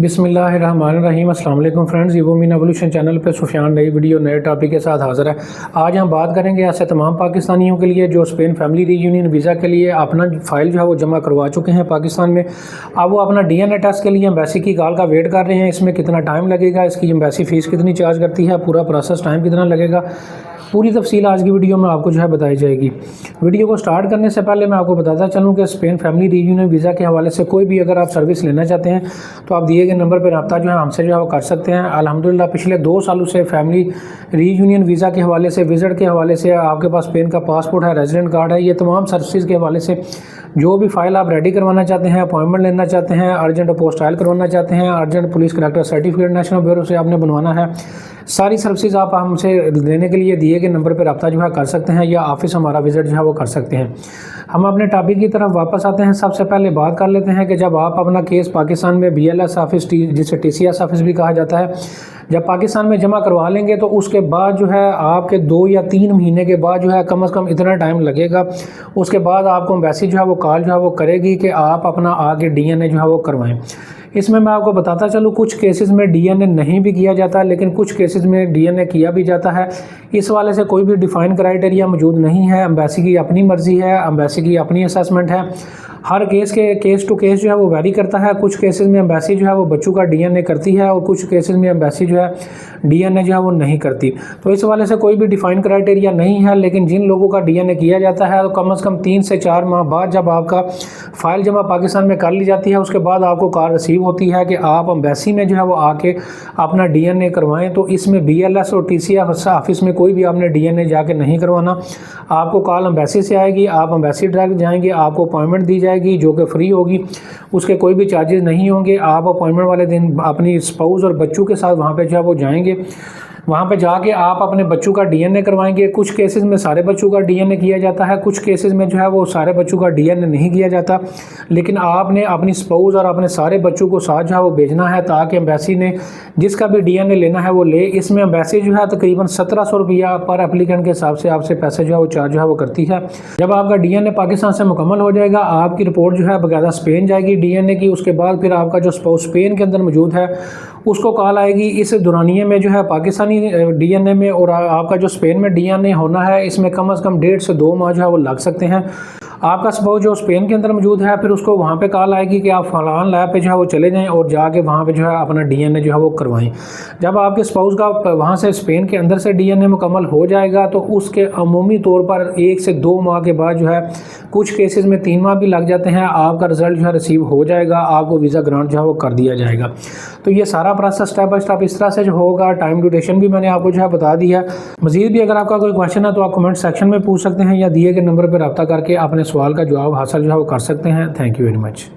बिस्मिल्लाहिर्रहमानिर्रहीम। अस्सलाम वालेकुम फ्रेंड्स, वो मीन एवोल्यूशन चैनल पे सुफियान नई वीडियो नए टॉपिक के साथ हाज़िर है। आज हम बात करेंगे ऐसे तमाम पाकिस्तानियों के लिए जो स्पेन फैमिली रीयूनियन वीज़ा के लिए अपना फ़ाइल जो है वो जमा करवा चुके हैं पाकिस्तान में। अब वो अपना DNA टेस्ट के लिए एम्बेसी की कॉल का वेट कर रहे हैं। इसमें कितना टाइम लगेगा, इसकी एम्बेसी फ़ीस कितनी चार्ज करती है, पूरा प्रोसेस टाइम कितना लगेगा, पूरी तफसील आज की वीडियो में आपको जो है बताई जाएगी। वीडियो को स्टार्ट करने से पहले मैं आपको बताता चलूँ कि स्पेन फैमिली रीयूनियन वीज़ा के हवाले से कोई भी अगर आप सर्विस लेना चाहते हैं तो आप दिए गए नंबर पर रब्ता जो है हमसे जो है वो कर सकते हैं। अल्हम्दुलिल्लाह पिछले 2 सालों से फैमिली रीयूनियन वीज़ा के हवाले से, विज़िट के हवाले से, आपके पास स्पेन का पासपोर्ट है, रेजिडेंट कार्ड है, ये तमाम सर्विस के हवाले से जो भी फ़ाइल आप रेडी करवाना चाहते हैं, अपॉइंटमेंट लेना चाहते हैं, अर्जेंट अपोस्टाइल करवाना चाहते हैं, urgent police character certificate national bureau से आपने बनवाना है, सारी सर्विसेज आप हमसे लेने के लिए दिए गए नंबर पर रब्ता जो है कर सकते हैं या ऑफिस हमारा विज़िट जो है वो कर सकते हैं। हम अपने टॉपिक की तरफ वापस आते हैं। सबसे पहले बात कर लेते हैं कि जब आप अपना केस पाकिस्तान में BLS ऑफिस, जिसे TCS ऑफिस भी कहा जाता है, जब पाकिस्तान में जमा करवा लेंगे तो उसके बाद जो है आपके 2 या 3 महीने के बाद जो है कम से कम इतना टाइम लगेगा। उसके बाद आपको एम्बेसी जो है वो कॉल जो है वो करेगी कि आप अपना आगे DNA जो है वो करवाएं। इसमें मैं आपको बताता चलूँ, कुछ केसेस में DNA नहीं भी किया जाता, लेकिन कुछ केसेस में DNA किया भी जाता है। इस वाले से कोई भी डिफ़ाइन क्राइटेरिया मौजूद नहीं है। एम्बेसी की अपनी मर्ज़ी है, एम्बेसी की अपनी असेसमेंट है। हर केस टू केस जो है वो वैरी करता है। कुछ केसेस में एम्बेसी जो है वो बच्चों का DNA करती है और कुछ केसेस में एम्बेसी जो है DNA जो है वो नहीं करती। तो इस वाले से कोई भी डिफ़ाइन क्राइटेरिया नहीं है, लेकिन जिन लोगों का DNA किया जाता है तो कम से कम 3 से 4 माह बाद जब आपका फ़ाइल जमा पाकिस्तान में कर ली जाती है, उसके बाद आपको कॉल रिसीव होती है कि आप एम्बेसी में जो है वो आके अपना DNA करवाएं। तो इसमें BLS और TCS ऑफिस में कोई भी आपने DNA जाके नहीं करवाना। आपको कॉल एम्बेसी से आएगी, आप एम्बेसी डायरेक्ट जाएंगे, आपको अपॉइंटमेंट दी जाएगी जो कि फ्री होगी, उसके कोई भी चार्जेस नहीं होंगे। आप अपॉइंटमेंट वाले दिन अपनी स्पाउस और बच्चों के साथ वहाँ पे जो है वो जाएंगे। वहाँ पे जाके आप अपने बच्चों का DNA करवाएंगे। कुछ केसेस में सारे बच्चों का DNA किया जाता है, कुछ केसेस में जो है वो सारे बच्चों का DNA नहीं किया जाता, लेकिन आपने अपनी स्पाउस और अपने सारे बच्चों को साथ जो है वो भेजना है ताकि एम्बेसी ने जिसका भी DNA लेना है वो ले। इसमें एम्बेसी जो है तकरीबन 1700 रुपया पर एप्लीकेंट के हिसाब से आपसे पैसे जो है वो चार्ज जो है वो करती है। जब आपका DNA पाकिस्तान से मुकम्मल हो जाएगा, आपकी रिपोर्ट जो है बाकायदा स्पेन जाएगी DNA की। उसके बाद फिर आपका जो स्पाउस स्पेन के अंदर मौजूद है उसको कॉल आएगी। इस दौरानिए में जो है पाकिस्तानी DNA में और आपका जो स्पेन में DNA होना है, इसमें कम से कम 1.5 से 2 माह जो है वो लग सकते हैं। आपका स्पाउस जो स्पेन के अंदर मौजूद है, फिर उसको वहाँ पे कॉल आएगी कि आप फलान लैब पे जो है वो चले जाएं और जाके वहाँ पे जो है अपना DNA जो है वो करवाएं। जब आपके स्पाउस का वहाँ से स्पेन के अंदर से DNA मुकम्मल हो जाएगा तो उसके अमूमी तौर पर 1 से 2 माह के बाद जो है, कुछ केसेस में 3 माह भी लग जाते हैं, आपका रिज़ल्ट जो है रिसीव हो जाएगा, आपको वीज़ा ग्रांट जो है वो कर दिया जाएगा। तो ये सारा प्रोसेस स्टेप बाय स्टेप इस तरह से जो होगा। टाइम ड्यूरेशन भी मैंने आपको जो है बता दिया। मज़ीद भी अगर आपका कोई क्वेश्चन है तो आप कमेंट सेक्शन में पूछ सकते हैं या दिए गए नंबर पर रब्ता करके अपने सवाल का जवाब हासिल जो है वो कर सकते हैं। Thank you very much.